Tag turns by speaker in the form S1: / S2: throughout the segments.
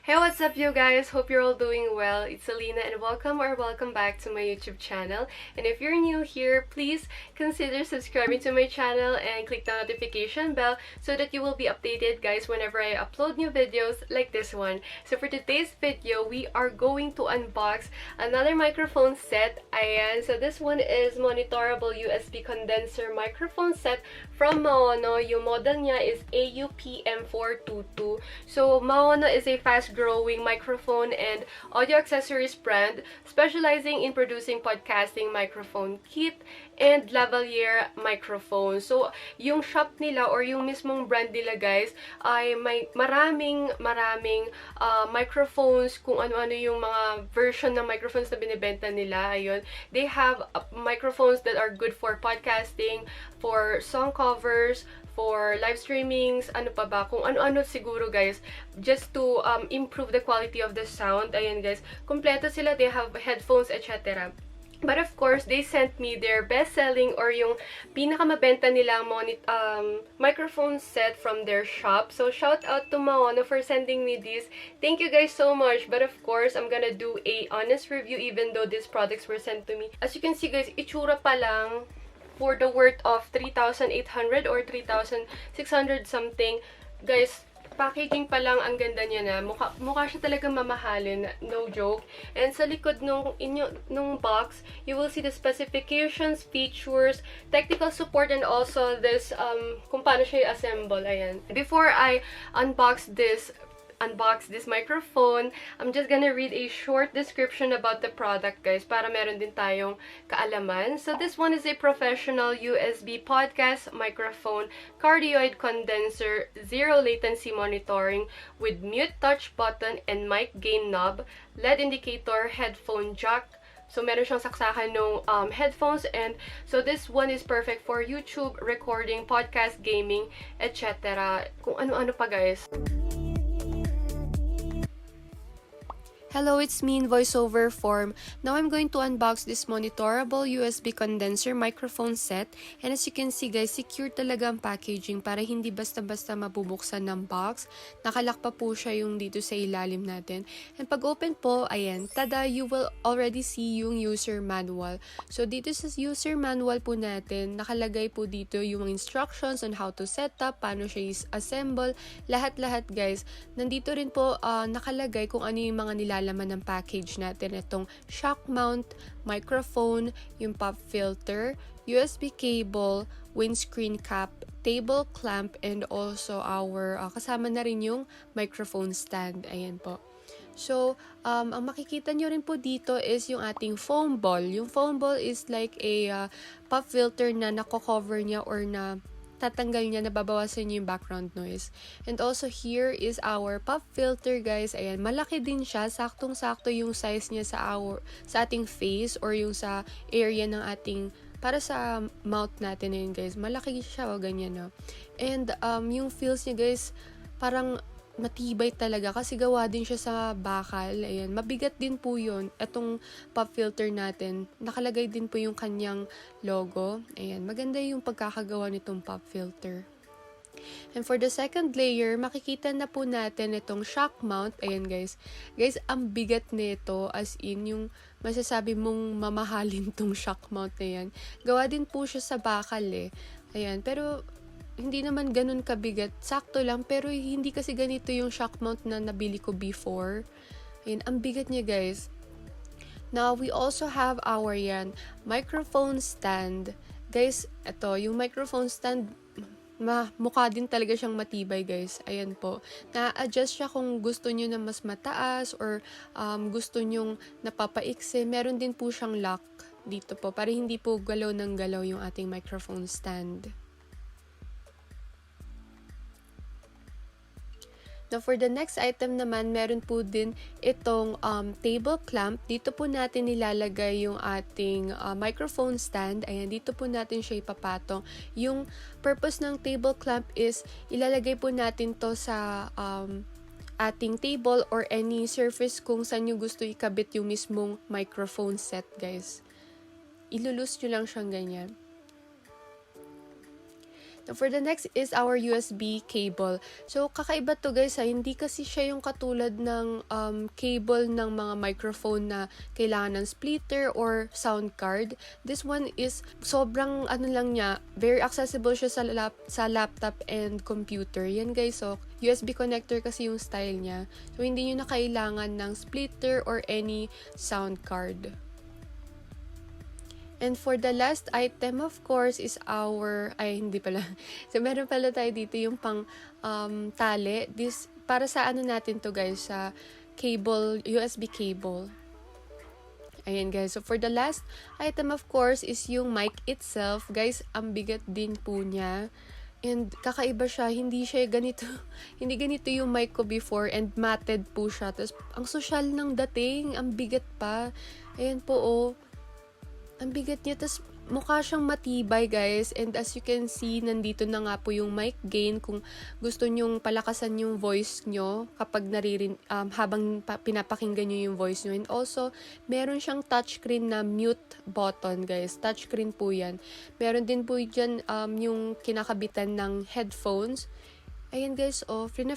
S1: Hey, what's up you guys? Hope you're all doing well. It's Selina and welcome back to my YouTube channel. And if you're new here, please consider subscribing to my channel and click the notification bell so that you will be updated guys whenever I upload new videos like this one. So for today's video, we are going to unbox another microphone set. Ayan, so this one is monitorable USB condenser microphone set from Maono. Yung model niya is AU-PM422. So Maono is a fast-growing microphone and audio accessories brand specializing in producing podcasting microphone kit and lavalier microphone. So, yung shop nila or yung mismong brand nila guys ay may maraming microphones, kung ano-ano yung mga version ng microphones na binibenta nila. Ayun. They have microphones that are good for podcasting, for song covers, for live streamings, ano pa ba, kung ano-ano siguro guys, just to improve the quality of the sound. Ayan guys, kompleto sila, they have headphones, etc. But of course, they sent me their best-selling or yung pinakamabenta nilang microphone set from their shop. So, shout out to Maono for sending me this. Thank you guys so much. But of course, I'm gonna do a honest review even though these products were sent to me. As you can see guys, itsura pa lang for the worth of 3,800 or 3,600 something. Guys, packaging pa lang, ang ganda niya na. Mukha siya talaga mamahalin, no joke. And sa likod nung box, you will see the specifications, features, technical support, and also this, kung paano siya i-assemble. Ayan. Before I unbox this microphone, I'm just gonna read a short description about the product guys para meron din tayong kaalaman. So this one is a professional USB podcast microphone, cardioid condenser, zero latency monitoring with mute touch button and mic gain knob, LED indicator, headphone jack. So, meron siyang saksakan ng headphones, and so this one is perfect for YouTube, recording, podcast, gaming, etc. Kung ano-ano pa guys. Hello, it's me in voiceover form. Now I'm going to unbox this monitorable USB condenser microphone set. And as you can see guys, secure talaga ang packaging para hindi basta-basta mabubuksan ng box. Nakalak pa po siya yung dito sa ilalim natin. And pag open po, ayan, tada, you will already see yung user manual. So dito sa user manual po natin, nakalagay po dito yung instructions on how to set up, paano siya assemble, lahat-lahat guys. Nandito rin po nakalagay kung ano yung mga nilalaman ng package natin. Itong shock mount, microphone, yung pop filter, USB cable, windscreen cap, table clamp, and also our kasama na rin yung microphone stand. Ayan po. So, ang makikita nyo rin po dito is yung ating foam ball. Yung foam ball is like a pop filter na nako-cover niya or na tatanggal niya, nababawasan niya yung background noise. And also here is our pop filter guys. Ayan, malaki din siya. Saktong-sakto yung size niya sa ating face or yung sa area ng ating, para sa mouth natin na yun guys. Malaki siya o ganyan no. And yung feels niya guys, parang matibay talaga kasi gawa din siya sa bakal. Ayan, mabigat din po yun. Itong pop filter natin, nakalagay din po yung kanyang logo. Ayan, maganda yung pagkakagawa nitong pop filter. And for the second layer, makikita na po natin itong shock mount. Ayan guys. Guys, ang bigat nito as in yung masasabi mong mamahalin tong shock mount na yan. Gawa din po siya sa bakal eh. Ayan, pero hindi naman ganun kabigat. Sakto lang, pero hindi kasi ganito yung shock mount na nabili ko before. Ayan, ang bigat niya guys. Now, we also have our microphone stand. Guys, ito, yung microphone stand, mukha din talaga siyang matibay guys. Ayan po. Na-adjust siya kung gusto nyo na mas mataas or gusto nyong napapaiksi. Meron din po siyang lock dito po para hindi po galaw ng galaw yung ating microphone stand. Now, for the next item naman, meron po din itong table clamp. Dito po natin nilalagay yung ating microphone stand. Ayan, dito po natin siya ipapatong. Yung purpose ng table clamp is ilalagay po natin to sa ating table or any surface kung saan nyo gusto ikabit yung mismong microphone set, guys. Ilulus nyo lang siyang ganyan. For the next is our USB cable. So, kakaiba to guys ha. Hindi kasi siya yung katulad ng cable ng mga microphone na kailangan ng splitter or sound card. This one is sobrang ano lang niya, very accessible siya sa laptop and computer. Yan guys, so USB connector kasi yung style niya. So, hindi nyo na kailangan ng splitter or any sound card. And for the last item, of course, is hindi pala. So, meron pala tayo dito yung pang tali. This, para sa ano natin to guys, sa cable, USB cable. Ayan guys. So, for the last item, of course, is yung mic itself. Guys, ang bigat din po niya. And kakaiba siya, hindi siya ganito, hindi ganito yung mic ko before and matted po siya. Tapos, ang social ng dating, ang bigat pa. Ayan po, oh. Ang bigat niya, tas mukha siyang matibay guys, and as you can see, nandito na nga po yung mic gain kung gusto nyong palakasan yung voice nyo kapag habang pinapakinggan nyo yung voice nyo. And also, meron siyang touchscreen na mute button guys, touchscreen po yan. Meron din po dyan yung kinakabitan ng headphones. Ayan guys,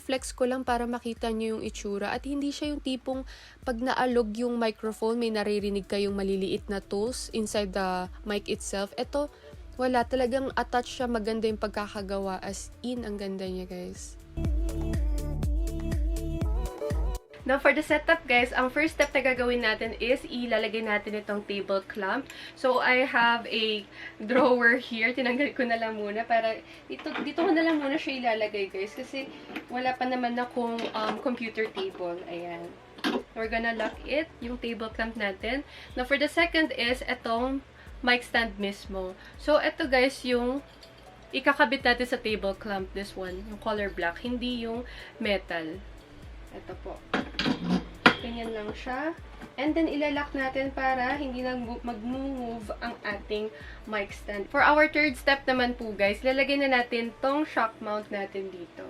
S1: flex ko lang para makita nyo yung itsura. At hindi siya yung tipong pag naalog yung microphone, may naririnig kayong maliliit na tools inside the mic itself. Ito, wala. Talagang attach siya. Maganda yung pagkakagawa. As in, ang ganda niya guys. Now, for the setup, guys, ang first step na gagawin natin is ilalagay natin itong table clamp. So, I have a drawer here. Tinanggal ko na lang muna para dito ko na lang muna siya ilalagay, guys. Kasi wala pa naman akong computer table. Ayan. We're gonna lock it, yung table clamp natin. Now, for the second is itong mic stand mismo. So, ito, guys, yung ikakabit natin sa table clamp. This one, yung color black. Hindi yung metal. Ito po. Ganyan lang siya. And then, ilalak natin para hindi na mag-move ang ating mic stand. For our third step naman po, guys, lalagay na natin tong shock mount natin dito.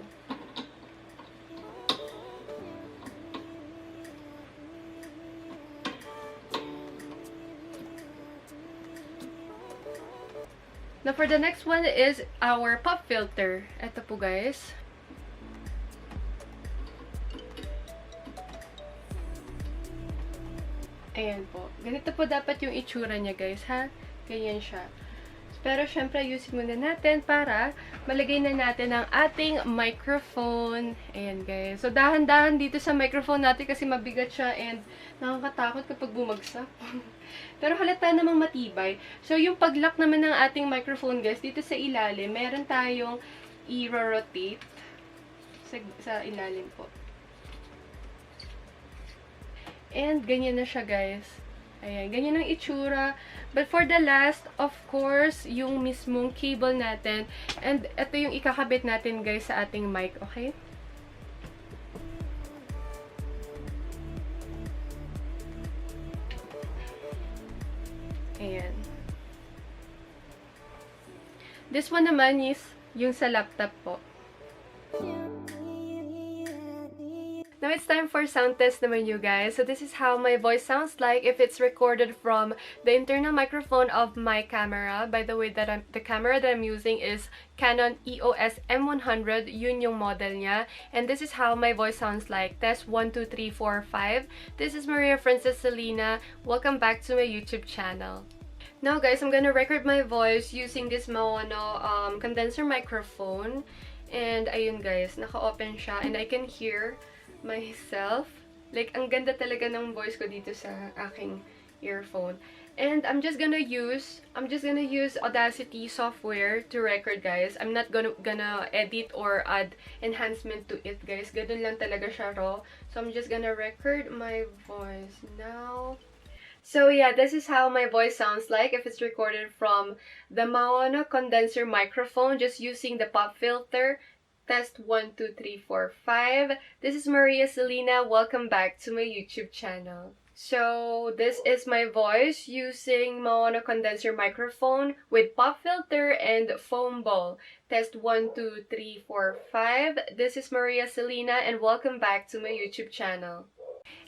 S1: Now, for the next one is our pop filter. Ito po, guys. Ayan po. Ganito po dapat yung itsura niya, guys, ha? Ganyan siya. Pero, syempre, ayusin muna natin para malagay na natin ang ating microphone. Ayan, guys. So, dahan-dahan dito sa microphone natin kasi mabigat siya and nakakatakot kapag bumagsak. Pero, halata namang matibay. So, yung pag-lock naman ng ating microphone, guys, dito sa ilalim, meron tayong i-rotate sa ilalim po. And, ganyan na siya, guys. Ayan, ganyan ang itsura. But for the last, of course, yung mismong cable natin. And, ito yung ikakabit natin, guys, sa ating mic, okay? Ayan. This one naman is yung sa laptop po. Now, it's time for sound test naman, you guys. So, this is how my voice sounds like if it's recorded from the internal microphone of my camera. By the way, the camera that I'm using is Canon EOS M100. Yun yung model niya. And this is how my voice sounds like. Test 1, 2, 3, 4, 5. This is Maria Frances Selina. Welcome back to my YouTube channel. Now, guys, I'm gonna record my voice using this Maono condenser microphone. And, ayun, guys, naka-open siya. And I can hear myself. Like, ang ganda talaga ng voice ko dito sa aking earphone. And I'm just gonna use Audacity software to record, guys. I'm not gonna edit or add enhancement to it, guys. Ganun lang talaga siya raw. So I'm just gonna record my voice now. So yeah, this is how my voice sounds like if it's recorded from the Maono condenser microphone, just using the pop filter. Test 1, 2, 3, 4, 5. This is Maria Selina. Welcome back to my YouTube channel. So, this is my voice using Maono condenser microphone with pop filter and foam ball. Test 1, 2, 3, 4, 5. This is Maria Selina and welcome back to my YouTube channel.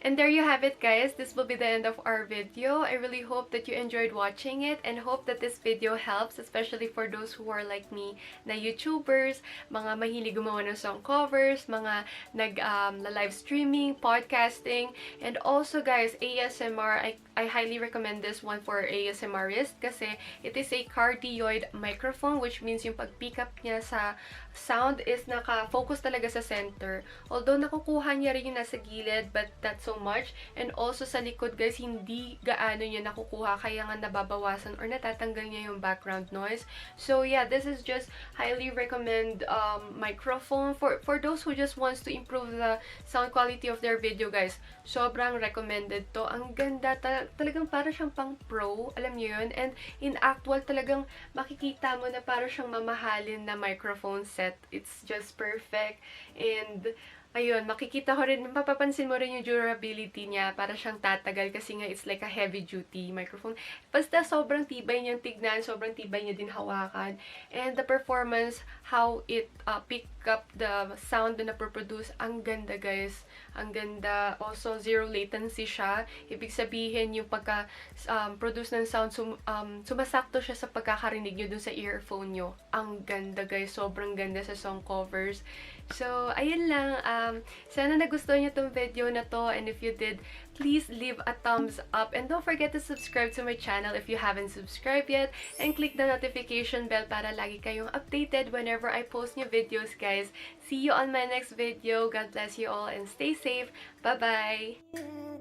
S1: And there you have it, guys. This will be the end of our video. I really hope that you enjoyed watching it and hope that this video helps, especially for those who are like me na YouTubers, mga mahilig gumawa ng song covers, mga live streaming, podcasting, and also guys, ASMR. I highly recommend this one for ASMRist kasi it is a cardioid microphone, which means yung pag-pick up niya sa sound is naka-focus talaga sa center. Although nakukuha niya rin yung nasa gilid, but not so much. And also sa likod guys, hindi gaano niya nakukuha, kaya nga nababawasan or natatanggal niya yung background noise. So yeah, this is just highly recommend microphone for those who just wants to improve the sound quality of their video, guys. Sobrang recommended to. Ang ganda, talagang para siyang pang pro, alam niyo yun. And in actual, talagang makikita mo na para siyang mamahalin na microphone set. It's just perfect. And ayun, makikita ko rin, mapapansin mo rin yung durability niya, para siyang tatagal kasi nga it's like a heavy duty microphone. Basta sobrang tibay niyang tignan, sobrang tibay niya din hawakan. And the performance, how it pick up the sound na naproproduce, ang ganda guys. Ang ganda. Also, zero latency siya. Ibig sabihin, yung pagka-produce ng sound, sumasakto siya sa pagkakarinig nyo dun sa earphone nyo. Ang ganda guys. Sobrang ganda sa song covers. So, ayun lang. Sana nagustuhan nyo tong video na to. And if you did, please leave a thumbs up. And don't forget to subscribe to my channel if you haven't subscribed yet. And click the notification bell para lagi kayong updated whenever I post new videos, guys. See you on my next video. God bless you all and stay safe. Bye-bye!